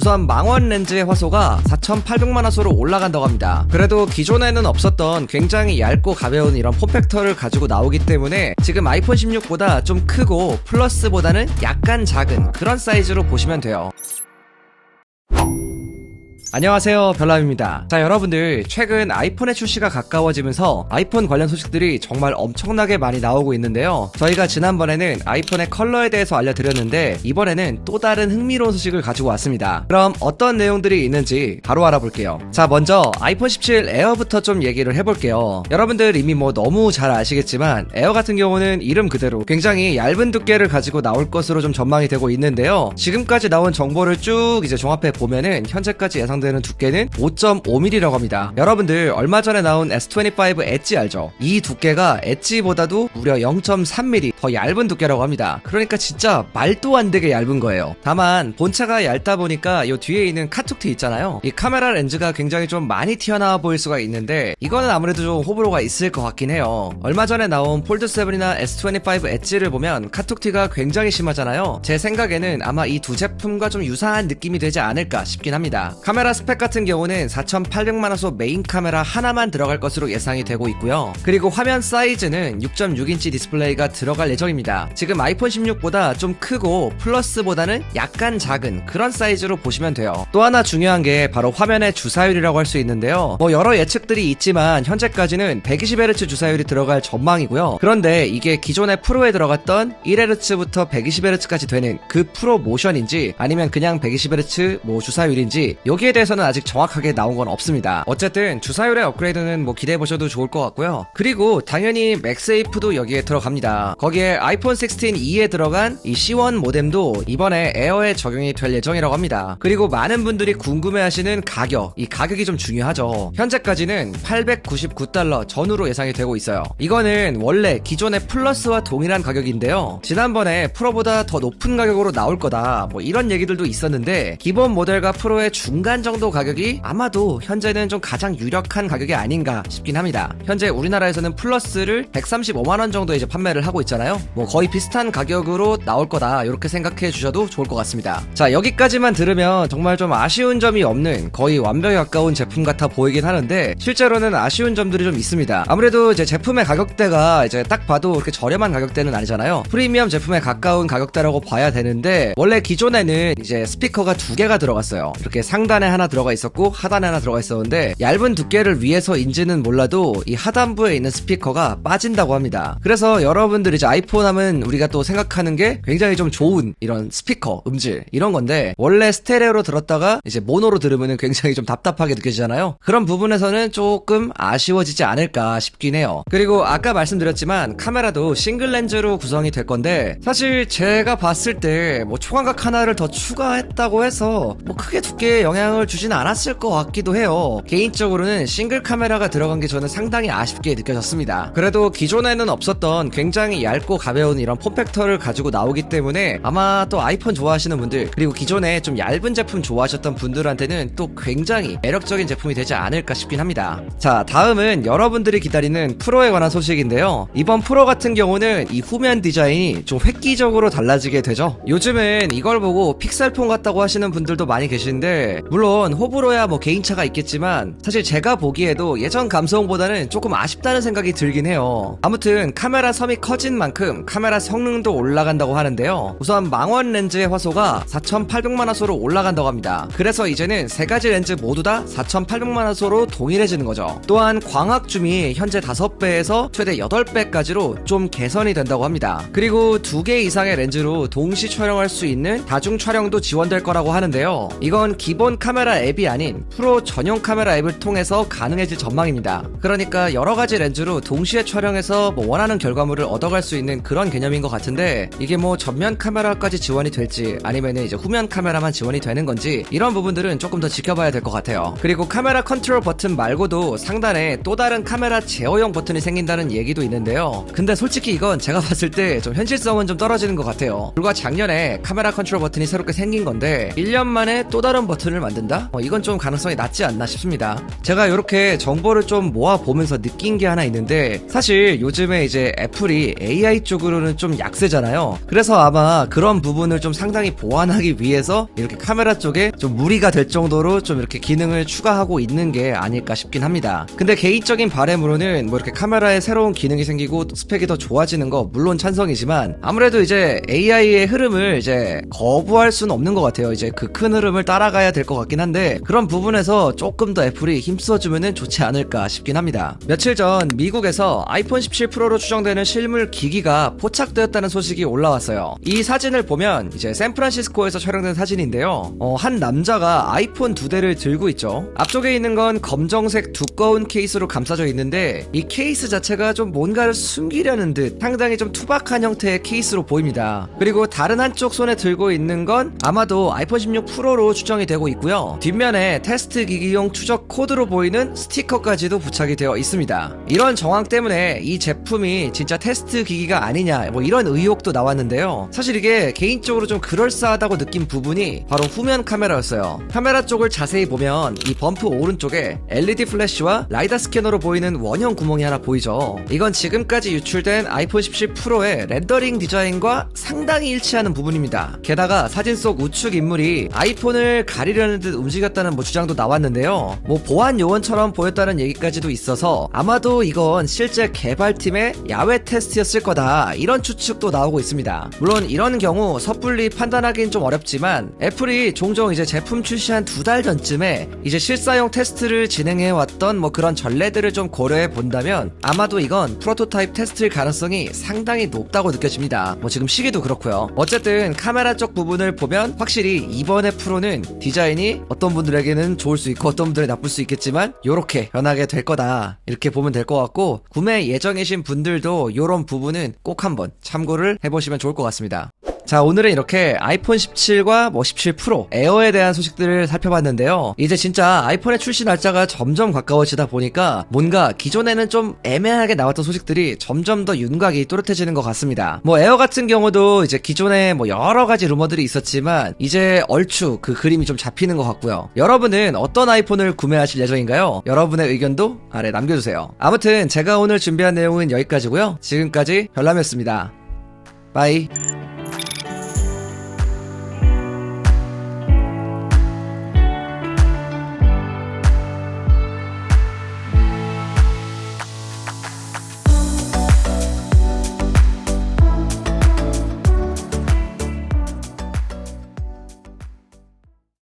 우선 망원 렌즈의 화소가 4,800만 화소로 올라간다고 합니다. 그래도 기존에는 없었던 굉장히 얇고 가벼운 이런 폼팩터를 가지고 나오기 때문에 지금 아이폰 16보다 좀 크고 플러스보다는 약간 작은 그런 사이즈로 보시면 돼요. 안녕하세요, 별남입니다. 자, 여러분들 최근 아이폰의 출시가 가까워지면서 아이폰 관련 소식들이 정말 엄청나게 많이 나오고 있는데요. 저희가 지난번에는 아이폰의 컬러에 대해서 알려드렸는데 이번에는 또 다른 흥미로운 소식을 가지고 왔습니다. 그럼 어떤 내용들이 있는지 바로 알아볼게요. 자, 먼저 아이폰 17 에어부터 좀 얘기를 해볼게요. 여러분들 이미 너무 잘 아시겠지만 에어 같은 경우는 이름 그대로 굉장히 얇은 두께를 가지고 나올 것으로 좀 전망이 되고 있는데요. 지금까지 나온 정보를 쭉 이제 종합해 보면은 현재까지 되는 두께는 5.5mm라고 합니다. 여러분들 얼마 전에 나온 S25 엣지 알죠? 이 두께가 엣지보다도 무려 0.3mm 더 얇은 두께라고 합니다. 그러니까 진짜 말도 안 되게 얇은 거예요. 다만 본체가 얇다 보니까 이 뒤에 있는 카툭티 있잖아요. 이 카메라 렌즈가 굉장히 좀 많이 튀어나와 보일 수가 있는데 이거는 아무래도 좀 호불호가 있을 것 같긴 해요. 얼마 전에 나온 폴드 7이나 S25 엣지를 보면 카툭티가 굉장히 심하잖아요. 제 생각에는 아마 이 두 제품과 좀 유사한 느낌이 되지 않을까 싶긴 합니다. 카메라 스펙 같은 경우는 4,800만 화소 메인 카메라 하나만 들어갈 것으로 예상이 되고 있고요. 그리고 화면 사이즈는 6.6인치 디스플레이가 들어갈 예정입니다. 지금 아이폰 16보다 좀 크고 플러스보다는 약간 작은 그런 사이즈로 보시면 돼요. 또 하나 중요한 게 바로 화면의 주사율이라고 할 수 있는데요. 여러 예측들이 있지만 현재까지는 120Hz 주사율이 들어갈 전망이고요. 그런데 이게 기존의 프로에 들어갔던 1Hz부터 120Hz까지 되는 그 프로 모션인지 아니면 그냥 120Hz 주사율인지 여기에 대해서는 아직 정확하게 나온 건 없습니다. 어쨌든 주사율의 업그레이드는 기대해보셔도 좋을 것 같고요. 그리고 당연히 맥세이프도 여기에 들어갑니다. 거기에 아이폰 16E에 들어간 이 C1 모뎀도 이번에 에어에 적용이 될 예정이라고 합니다. 그리고 많은 분들이 궁금해하시는 가격, 이 가격이 좀 중요하죠. 현재까지는 $899 전후로 예상이 되고 있어요. 이거는 원래 기존의 플러스와 동일한 가격인데요. 지난번에 프로보다 더 높은 가격으로 나올 거다 이런 얘기들도 있었는데 기본 모델과 프로의 중간 정도 가격이 아마도 현재는 좀 가장 유력한 가격이 아닌가 싶긴 합니다. 현재 우리나라에서는 플러스를 135만원 정도에 이제 판매를 하고 있잖아요. 거의 비슷한 가격으로 나올 거다 이렇게 생각해 주셔도 좋을 것 같습니다. 자, 여기까지만 들으면 정말 좀 아쉬운 점이 없는 거의 완벽에 가까운 제품 같아 보이긴 하는데 실제로는 아쉬운 점들이 좀 있습니다. 아무래도 이제 제품의 가격대가 이제 딱 봐도 그렇게 저렴한 가격대는 아니잖아요. 프리미엄 제품에 가까운 가격대라고 봐야 되는데 원래 기존에는 이제 스피커가 두 개가 들어갔어요. 이렇게 상단에 하나 들어가 있었고 하단에 하나 들어가 있었는데 얇은 두께를 위해서인지는 몰라도 이 하단부에 있는 스피커가 빠진다고 합니다. 그래서 여러분들 이제 아이폰 하면 우리가 또 생각하는 게 굉장히 좀 좋은 이런 스피커 음질 이런 건데 원래 스테레오로 들었다가 이제 모노로 들으면 굉장히 좀 답답하게 느껴지잖아요. 그런 부분에서는 조금 아쉬워지지 않을까 싶긴 해요. 그리고 아까 말씀드렸지만 카메라도 싱글 렌즈로 구성이 될 건데 사실 제가 봤을 때 초광각 하나를 더 추가했다고 해서 크게 두께에 영향을 주진 않았을 것 같기도 해요. 개인적으로는 싱글 카메라가 들어간 게 저는 상당히 아쉽게 느껴졌습니다. 그래도 기존에는 없었던 굉장히 얇고 가벼운 이런 폼팩터를 가지고 나오기 때문에 아마 또 아이폰 좋아하시는 분들 그리고 기존에 좀 얇은 제품 좋아하셨던 분들한테는 또 굉장히 매력적인 제품이 되지 않을까 싶긴 합니다. 자, 다음은 여러분들이 기다리는 프로에 관한 소식인데요. 이번 프로 같은 경우는 이 후면 디자인이 좀 획기적으로 달라지게 되죠. 요즘은 이걸 보고 픽셀폰 같다고 하시는 분들도 많이 계시는데 물론 호불호야 개인차가 있겠지만 사실 제가 보기에도 예전 감성보다는 조금 아쉽다는 생각이 들긴 해요. 아무튼 카메라 섬이 커진 만큼 카메라 성능도 올라간다고 하는데요. 우선 망원 렌즈의 화소가 4,800만 화소로 올라간다고 합니다. 그래서 이제는 세 가지 렌즈 모두 다 4,800만 화소로 동일해지는 거죠. 또한 광학 줌이 현재 5배에서 최대 8배까지로 좀 개선이 된다고 합니다. 그리고 2개 이상의 렌즈로 동시 촬영할 수 있는 다중 촬영도 지원될 거라고 하는데요. 이건 기본 카메라 앱이 아닌 프로 전용 카메라 앱을 통해서 가능해질 전망입니다. 그러니까 여러가지 렌즈로 동시에 촬영해서 원하는 결과물을 얻어갈 수 있는 그런 개념인 것 같은데 이게 전면 카메라까지 지원이 될지 아니면 이제 후면 카메라만 지원이 되는 건지 이런 부분들은 조금 더 지켜봐야 될 것 같아요. 그리고 카메라 컨트롤 버튼 말고도 상단에 또 다른 카메라 제어용 버튼이 생긴다는 얘기도 있는데요. 근데 솔직히 이건 제가 봤을 때 좀 현실성은 좀 떨어지는 것 같아요. 불과 작년에 카메라 컨트롤 버튼이 새롭게 생긴 건데 1년 만에 또 다른 버튼을 만든다? 아닐까? 이건 좀 가능성이 낮지 않나 싶습니다. 제가 이렇게 정보를 좀 모아보면서 느낀 게 하나 있는데, 사실 요즘에 이제 애플이 AI 쪽으로는 좀 약세잖아요. 그래서 아마 그런 부분을 좀 상당히 보완하기 위해서 이렇게 카메라 쪽에 좀 무리가 될 정도로 좀 이렇게 기능을 추가하고 있는 게 아닐까 싶긴 합니다. 근데 개인적인 바람으로는 뭐 이렇게 카메라에 새로운 기능이 생기고 스펙이 더 좋아지는 거 물론 찬성이지만, 아무래도 이제 AI의 흐름을 이제 거부할 수는 없는 것 같아요. 이제 그 큰 흐름을 따라가야 될 것 같긴 한데, 그런 부분에서 조금 더 애플이 힘써주면 좋지 않을까 싶긴 합니다. 며칠 전 미국에서 아이폰 17 프로로 추정되는 실물 기기가 포착되었다는 소식이 올라왔어요. 이 사진을 보면 이제 샌프란시스코에서 촬영된 사진인데요. 한 남자가 아이폰 2대를 들고 있죠. 앞쪽에 있는 건 검정색 두꺼운 케이스로 감싸져 있는데, 이 케이스 자체가 좀 뭔가를 숨기려는 듯 상당히 좀 투박한 형태의 케이스로 보입니다. 그리고 다른 한쪽 손에 들고 있는 건 아마도 아이폰 16 프로로 추정이 되고 있고요. 뒷면에 테스트 기기용 추적 코드로 보이는 스티커까지도 부착이 되어 있습니다. 이런 정황 때문에 이 제품이 진짜 테스트 기기가 아니냐 뭐 이런 의혹도 나왔는데요. 사실 이게 개인적으로 좀 그럴싸하다고 느낀 부분이 바로 후면 카메라였어요. 카메라 쪽을 자세히 보면 이 범프 오른쪽에 LED 플래시와 라이다 스캐너로 보이는 원형 구멍이 하나 보이죠. 이건 지금까지 유출된 아이폰 17 프로의 렌더링 디자인과 상당히 일치하는 부분입니다. 게다가 사진 속 우측 인물이 아이폰을 가리려는 듯 움직였다는 뭐 주장도 나왔는데요. 뭐 보안 요원처럼 보였다는 얘기까지도 있어서 아마도 이건 실제 개발팀의 야외 테스트였을 거다, 이런 추측도 나오고 있습니다. 물론 이런 경우 섣불리 판단하기는 좀 어렵지만, 애플이 종종 이제 제품 출시한 2달 전쯤에 이제 실사용 테스트를 진행해 왔던 뭐 그런 전례들을 좀 고려해 본다면 아마도 이건 프로토타입 테스트일 가능성이 상당히 높다고 느껴집니다. 뭐 지금 시기도 그렇고요. 어쨌든 카메라 쪽 부분을 보면 확실히 이번에 프로는 디자인이 어떤 분들에게는 좋을 수 있고 어떤 분들에 나쁠 수 있겠지만 요렇게 변하게 될 거다, 이렇게 보면 될 것 같고, 구매 예정이신 분들도 요런 부분은 꼭 한번 참고를 해보시면 좋을 것 같습니다. 자, 오늘은 이렇게 아이폰 17과 뭐 17 프로 에어에 대한 소식들을 살펴봤는데요. 이제 진짜 아이폰의 출시 날짜가 점점 가까워지다 보니까 뭔가 기존에는 좀 애매하게 나왔던 소식들이 점점 더 윤곽이 또렷해지는 것 같습니다. 뭐 에어 같은 경우도 이제 기존에 뭐 여러 가지 루머들이 있었지만 이제 얼추 그 그림이 좀 잡히는 것 같고요. 여러분은 어떤 아이폰을 구매하실 예정인가요? 여러분의 의견도 아래 남겨주세요. 아무튼 제가 오늘 준비한 내용은 여기까지고요. 지금까지 별남이었습니다. 바이.